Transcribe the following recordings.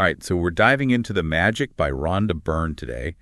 All right, so we're diving into The Magic by Rhonda Byrne today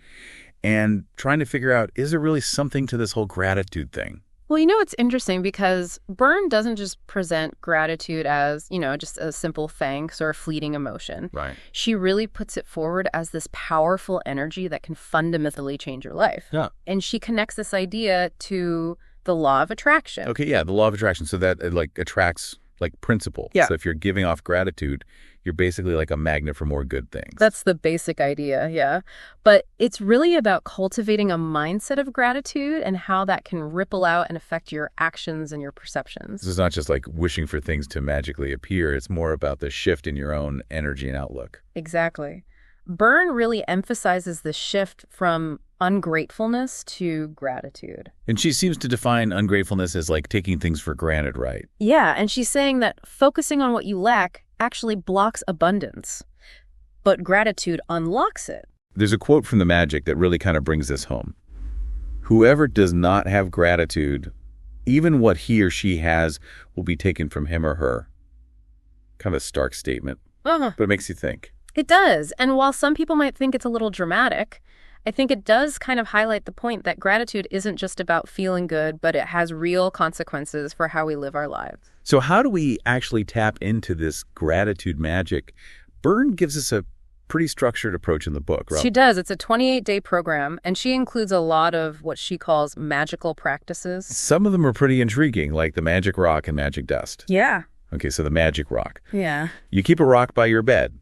and trying to figure out, is there really something to this whole gratitude thing? Well, it's interesting because Byrne doesn't just present gratitude as, just a simple thanks or a fleeting emotion. Right. She really puts it forward as this powerful energy that can fundamentally change your life. Yeah. And she connects this idea to the law of attraction. Okay, yeah, the law of attraction. So that it attracts principle. Yeah. So if you're giving off gratitude, you're basically like a magnet for more good things. That's the basic idea, yeah. But it's really about cultivating a mindset of gratitude and how that can ripple out and affect your actions and your perceptions. This is not just like wishing for things to magically appear. It's more about the shift in your own energy and outlook. Exactly. Byrne really emphasizes the shift from ungratefulness to gratitude. And she seems to define ungratefulness as like taking things for granted, right? Yeah, and she's saying that focusing on what you lack actually blocks abundance, but gratitude unlocks it. There's a quote from The Magic that really kind of brings this home. Whoever does not have gratitude, even what he or she has will be taken from him or her. Kind of a stark statement, but it makes you think. It does. And while some people might think it's a little dramatic, I think it does kind of highlight the point that gratitude isn't just about feeling good, but it has real consequences for how we live our lives. So how do we actually tap into this gratitude magic? Byrne gives us a pretty structured approach in the book, right? She does. It's a 28-day program, and she includes a lot of what she calls magical practices. Some of them are pretty intriguing, like the magic rock and magic dust. Yeah. Okay, so the magic rock. Yeah. You keep a rock by your bed,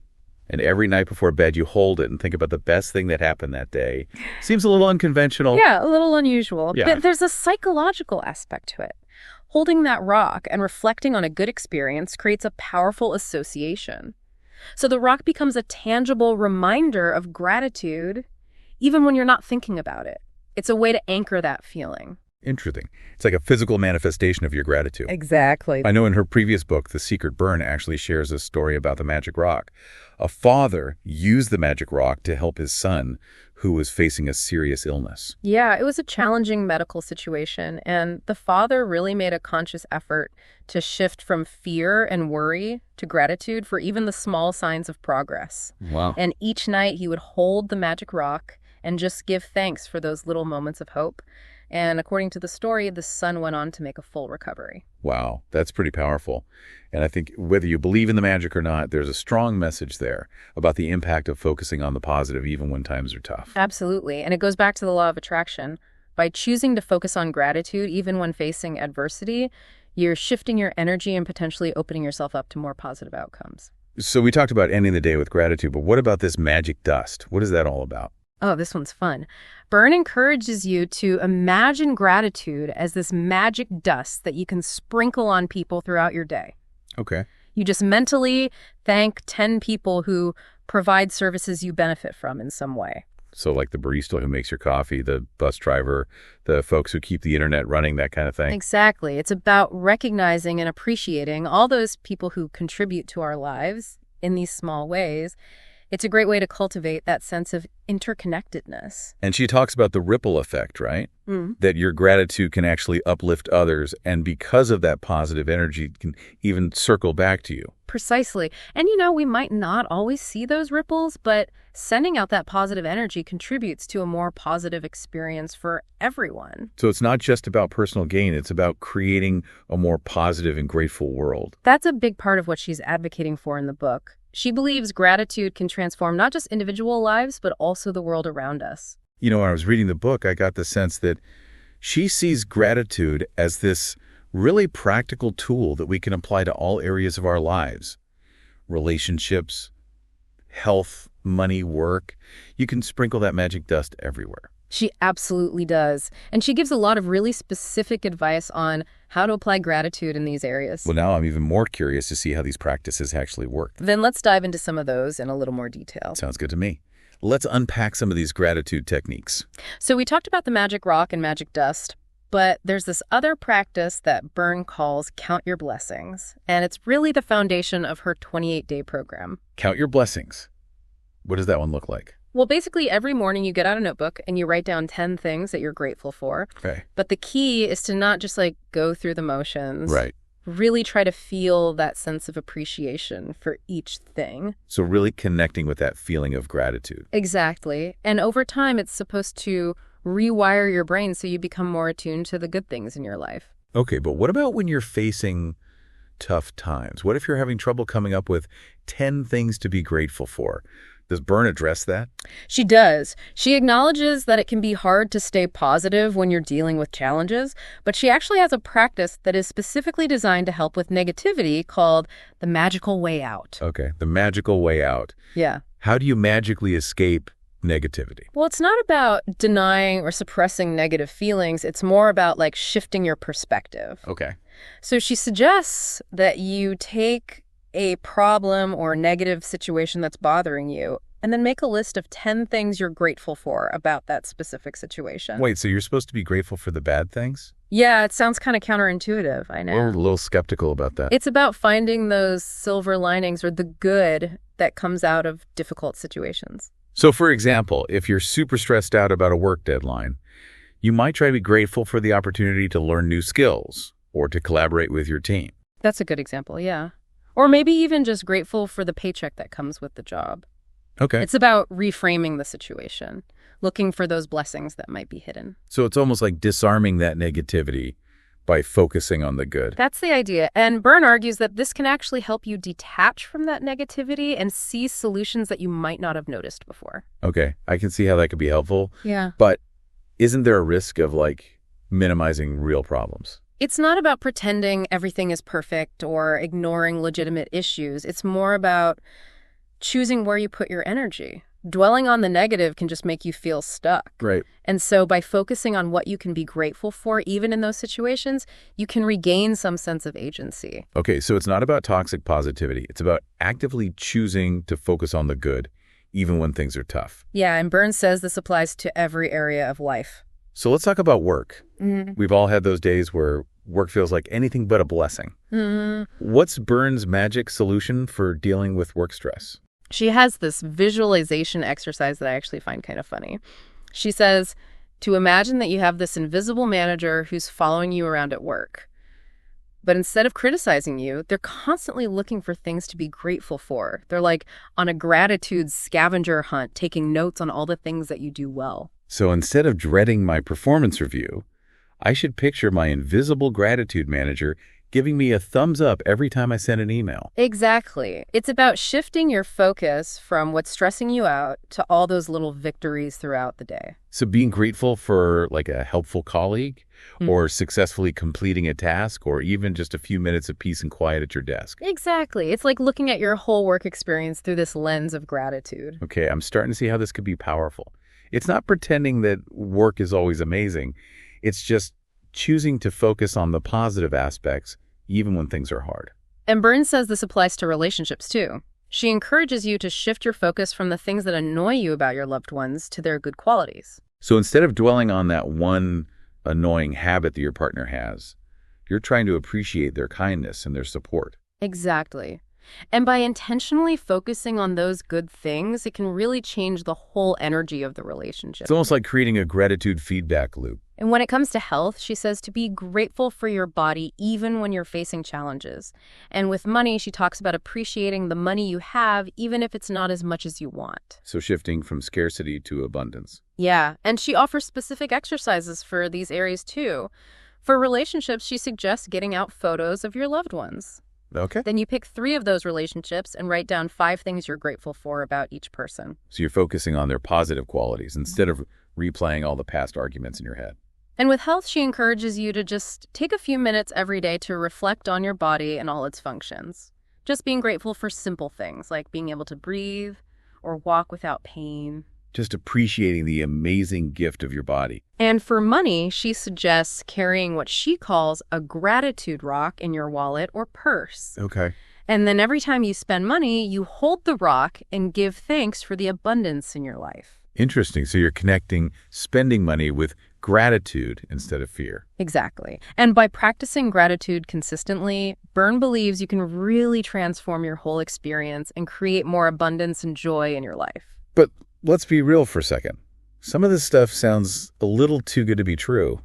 and every night before bed you hold it and think about the best thing that happened that day. Seems a little unconventional. Yeah, a little unusual. Yeah. But there's a psychological aspect to it. Holding that rock and reflecting on a good experience creates a powerful association. So the rock becomes a tangible reminder of gratitude, even when you're not thinking about it. It's a way to anchor that feeling. Interesting. It's like a physical manifestation of your gratitude. Exactly. I know in her previous book, The Secret Byrne actually shares a story about the magic rock. A father used the magic rock to help his son who was facing a serious illness. Yeah, it was a challenging medical situation, and the father really made a conscious effort to shift from fear and worry to gratitude for even the small signs of progress. Wow. And each night he would hold the magic rock and just give thanks for those little moments of hope. And according to the story, the son went on to make a full recovery. Wow, that's pretty powerful. And I think whether you believe in the magic or not, there's a strong message there about the impact of focusing on the positive even when times are tough. Absolutely. And it goes back to the law of attraction. By choosing to focus on gratitude, even when facing adversity, you're shifting your energy and potentially opening yourself up to more positive outcomes. So we talked about ending the day with gratitude, but what about this magic dust? What is that all about? Oh, this one's fun. Byrne encourages you to imagine gratitude as this magic dust that you can sprinkle on people throughout your day. Okay. You just mentally thank 10 people who provide services you benefit from in some way. So like the barista who makes your coffee, the bus driver, the folks who keep the internet running, that kind of thing. Exactly. It's about recognizing and appreciating all those people who contribute to our lives in these small ways. It's a great way to cultivate that sense of interconnectedness. And she talks about the ripple effect, right? That your gratitude can actually uplift others, and because of that positive energy, it can even circle back to you. Precisely. And we might not always see those ripples, but sending out that positive energy contributes to a more positive experience for everyone. So it's not just about personal gain, it's about creating a more positive and grateful world. That's a big part of what she's advocating for in the book. She believes gratitude can transform not just individual lives, but also the world around us. When I was reading the book, I got the sense that she sees gratitude as this really practical tool that we can apply to all areas of our lives. Relationships, health, money, work. You can sprinkle that magic dust everywhere. She absolutely does. And she gives a lot of really specific advice on how to apply gratitude in these areas. Well, now I'm even more curious to see how these practices actually work. Then let's dive into some of those in a little more detail. Sounds good to me. Let's unpack some of these gratitude techniques. So we talked about the magic rock and magic dust, but there's this other practice that Byrne calls Count Your Blessings. And it's really the foundation of her 28-day program. Count your blessings. What does that one look like? Well, basically, every morning you get out a notebook and you write down 10 things that you're grateful for. Okay. But the key is to not just go through the motions. Right. Really try to feel that sense of appreciation for each thing. So really connecting with that feeling of gratitude. Exactly. And over time, it's supposed to rewire your brain so you become more attuned to the good things in your life. Okay, but what about when you're facing tough times? What if you're having trouble coming up with 10 things to be grateful for? Does Byrne address that? She does. She acknowledges that it can be hard to stay positive when you're dealing with challenges, but she actually has a practice that is specifically designed to help with negativity called the magical way out. Okay, the magical way out. Yeah. How do you magically escape negativity? Well, it's not about denying or suppressing negative feelings. It's more about like shifting your perspective. Okay. So she suggests that you take a problem or negative situation that's bothering you and then make a list of 10 things you're grateful for about that specific situation. Wait, so you're supposed to be grateful for the bad things? Yeah, it sounds kind of counterintuitive, I know. We're a little skeptical about that. It's about finding those silver linings or the good that comes out of difficult situations. So for example, if you're super stressed out about a work deadline, you might try to be grateful for the opportunity to learn new skills or to collaborate with your team. That's a good example, yeah. Or maybe even just grateful for the paycheck that comes with the job. Okay. It's about reframing the situation, looking for those blessings that might be hidden. So it's almost like disarming that negativity by focusing on the good. That's the idea. And Byrne argues that this can actually help you detach from that negativity and see solutions that you might not have noticed before. Okay, I can see how that could be helpful. Yeah. But isn't there a risk of like minimizing real problems? It's not about pretending everything is perfect or ignoring legitimate issues. It's more about choosing where you put your energy. Dwelling on the negative can just make you feel stuck. Right. And so by focusing on what you can be grateful for, even in those situations, you can regain some sense of agency. Okay, so it's not about toxic positivity. It's about actively choosing to focus on the good, even when things are tough. Yeah, and Byrne says this applies to every area of life. So let's talk about work. Mm-hmm. We've all had those days where work feels like anything but a blessing. Mm-hmm. What's Byrne's magic solution for dealing with work stress? She has this visualization exercise that I actually find kind of funny. She says to imagine that you have this invisible manager who's following you around at work. But instead of criticizing you, they're constantly looking for things to be grateful for. They're like on a gratitude scavenger hunt, taking notes on all the things that you do well. So instead of dreading my performance review, I should picture my invisible gratitude manager giving me a thumbs up every time I send an email. Exactly. It's about shifting your focus from what's stressing you out to all those little victories throughout the day. So being grateful for like a helpful colleague or successfully completing a task or even just a few minutes of peace and quiet at your desk. Exactly. It's like looking at your whole work experience through this lens of gratitude. Okay, I'm starting to see how this could be powerful. It's not pretending that work is always amazing. It's just choosing to focus on the positive aspects, even when things are hard. And Byrne says this applies to relationships, too. She encourages you to shift your focus from the things that annoy you about your loved ones to their good qualities. So instead of dwelling on that one annoying habit that your partner has, you're trying to appreciate their kindness and their support. Exactly. And by intentionally focusing on those good things, it can really change the whole energy of the relationship. It's almost like creating a gratitude feedback loop. And when it comes to health, she says to be grateful for your body even when you're facing challenges. And with money, she talks about appreciating the money you have even if it's not as much as you want. So shifting from scarcity to abundance. Yeah, and she offers specific exercises for these areas too. For relationships, she suggests getting out photos of your loved ones. Okay. Then you pick 3 of those relationships and write down 5 things you're grateful for about each person. So you're focusing on their positive qualities instead of replaying all the past arguments in your head. And with health, she encourages you to just take a few minutes every day to reflect on your body and all its functions. Just being grateful for simple things like being able to breathe or walk without pain. Just appreciating the amazing gift of your body. And for money, she suggests carrying what she calls a gratitude rock in your wallet or purse. Okay. And then every time you spend money, you hold the rock and give thanks for the abundance in your life. Interesting. So you're connecting spending money with gratitude instead of fear. Exactly. And by practicing gratitude consistently, Byrne believes you can really transform your whole experience and create more abundance and joy in your life. But let's be real for a second. Some of this stuff sounds a little too good to be true.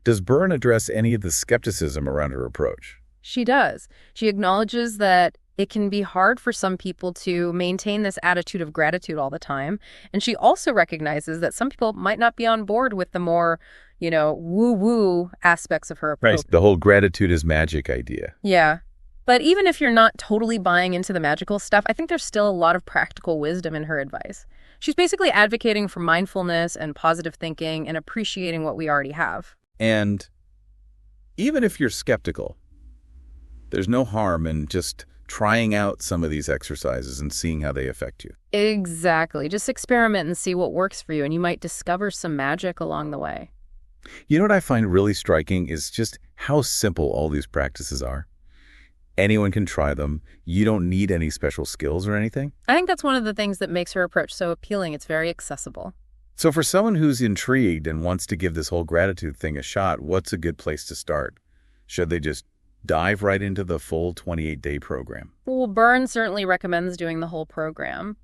Does Byrne address any of the skepticism around her approach? She does. She acknowledges that it can be hard for some people to maintain this attitude of gratitude all the time. And she also recognizes that some people might not be on board with the more, woo-woo aspects of her approach. Right. The whole gratitude is magic idea. Yeah. But even if you're not totally buying into the magical stuff, I think there's still a lot of practical wisdom in her advice. She's basically advocating for mindfulness and positive thinking and appreciating what we already have. And even if you're skeptical, there's no harm in just trying out some of these exercises and seeing how they affect you. Exactly. Just experiment and see what works for you, and you might discover some magic along the way. You know what I find really striking is just how simple all these practices are. Anyone can try them. You don't need any special skills or anything. I think that's one of the things that makes her approach so appealing. It's very accessible. So for someone who's intrigued and wants to give this whole gratitude thing a shot, what's a good place to start? Should they just dive right into the full 28-day program? Well, Byrne certainly recommends doing the whole program,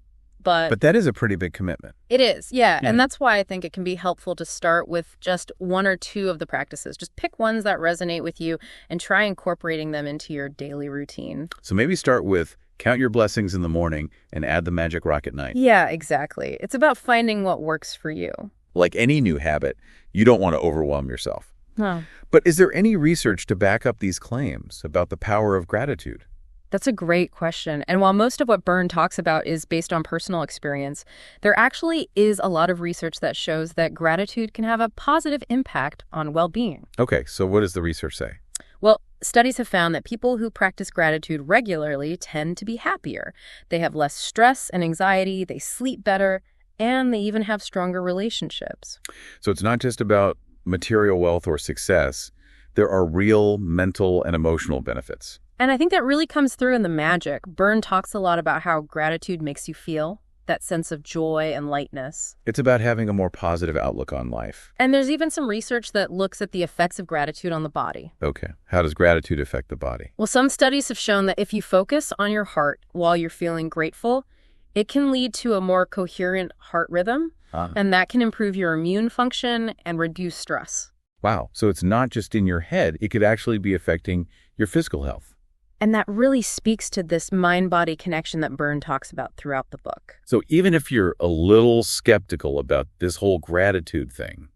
but that is a pretty big commitment. It is, yeah. And that's why I think it can be helpful to start with just one or two of the practices. Just pick ones that resonate with you and try incorporating them into your daily routine. So maybe start with count your blessings in the morning and add the magic rock at night. Yeah, exactly. It's about finding what works for you. Like any new habit, you don't want to overwhelm yourself. No. But is there any research to back up these claims about the power of gratitude? That's a great question. And while most of what Byrne talks about is based on personal experience, there actually is a lot of research that shows that gratitude can have a positive impact on well-being. Okay, so what does the research say? Well, studies have found that people who practice gratitude regularly tend to be happier. They have less stress and anxiety, they sleep better, and they even have stronger relationships. So it's not just about material wealth or success. There are real mental and emotional benefits. And I think that really comes through in the magic. Byrne talks a lot about how gratitude makes you feel, that sense of joy and lightness. It's about having a more positive outlook on life. And there's even some research that looks at the effects of gratitude on the body. Okay. How does gratitude affect the body? Well, some studies have shown that if you focus on your heart while you're feeling grateful, it can lead to a more coherent heart rhythm, and that can improve your immune function and reduce stress. Wow. So it's not just in your head. It could actually be affecting your physical health. And that really speaks to this mind-body connection that Byrne talks about throughout the book. So even if you're a little skeptical about this whole gratitude thing,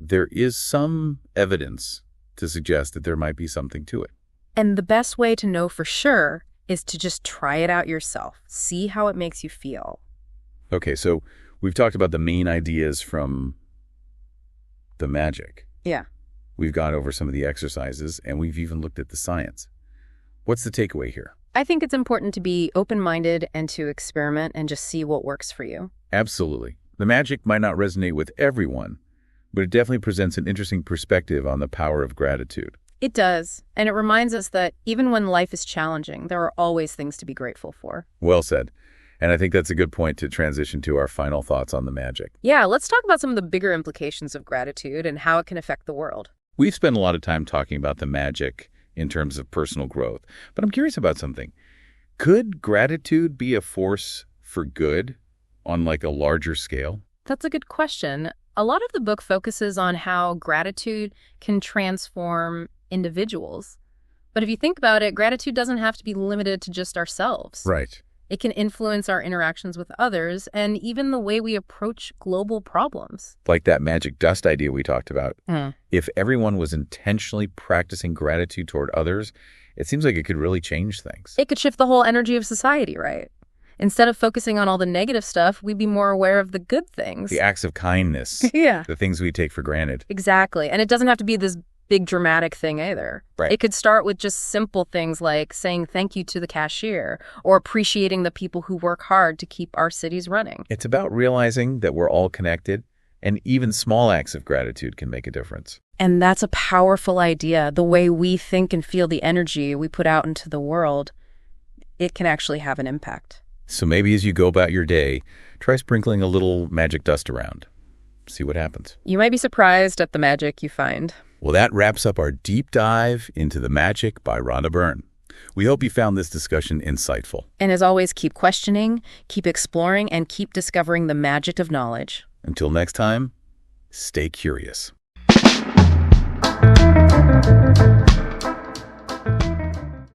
there is some evidence to suggest that there might be something to it. And the best way to know for sure is to just try it out yourself. See how it makes you feel. Okay, so we've talked about the main ideas from the magic. Yeah. We've gone over some of the exercises, and we've even looked at the science. What's the takeaway here? I think it's important to be open-minded and to experiment and just see what works for you. Absolutely. The magic might not resonate with everyone, but it definitely presents an interesting perspective on the power of gratitude. It does. And it reminds us that even when life is challenging, there are always things to be grateful for. Well said. And I think that's a good point to transition to our final thoughts on the magic. Yeah, let's talk about some of the bigger implications of gratitude and how it can affect the world. We've spent a lot of time talking about the magic in terms of personal growth, but I'm curious about something. Could gratitude be a force for good on like a larger scale? That's a good question. A lot of the book focuses on how gratitude can transform individuals. But if you think about it, gratitude doesn't have to be limited to just ourselves. Right. It can influence our interactions with others and even the way we approach global problems. Like that magic dust idea we talked about. If everyone was intentionally practicing gratitude toward others, it seems like it could really change things. It could shift the whole energy of society, right? Instead of focusing on all the negative stuff, we'd be more aware of the good things. The acts of kindness. Yeah. The things we take for granted. Exactly. And it doesn't have to be this big dramatic thing either. Right. It could start with just simple things like saying thank you to the cashier or appreciating the people who work hard to keep our cities running. It's about realizing that we're all connected, and even small acts of gratitude can make a difference. And that's a powerful idea. The way we think and feel the energy we put out into the world, it can actually have an impact. So maybe as you go about your day, try sprinkling a little magic dust around. See what happens. You might be surprised at the magic you find. Well, that wraps up our deep dive into the magic by Rhonda Byrne. We hope you found this discussion insightful. And as always, keep questioning, keep exploring, and keep discovering the magic of knowledge. Until next time, stay curious.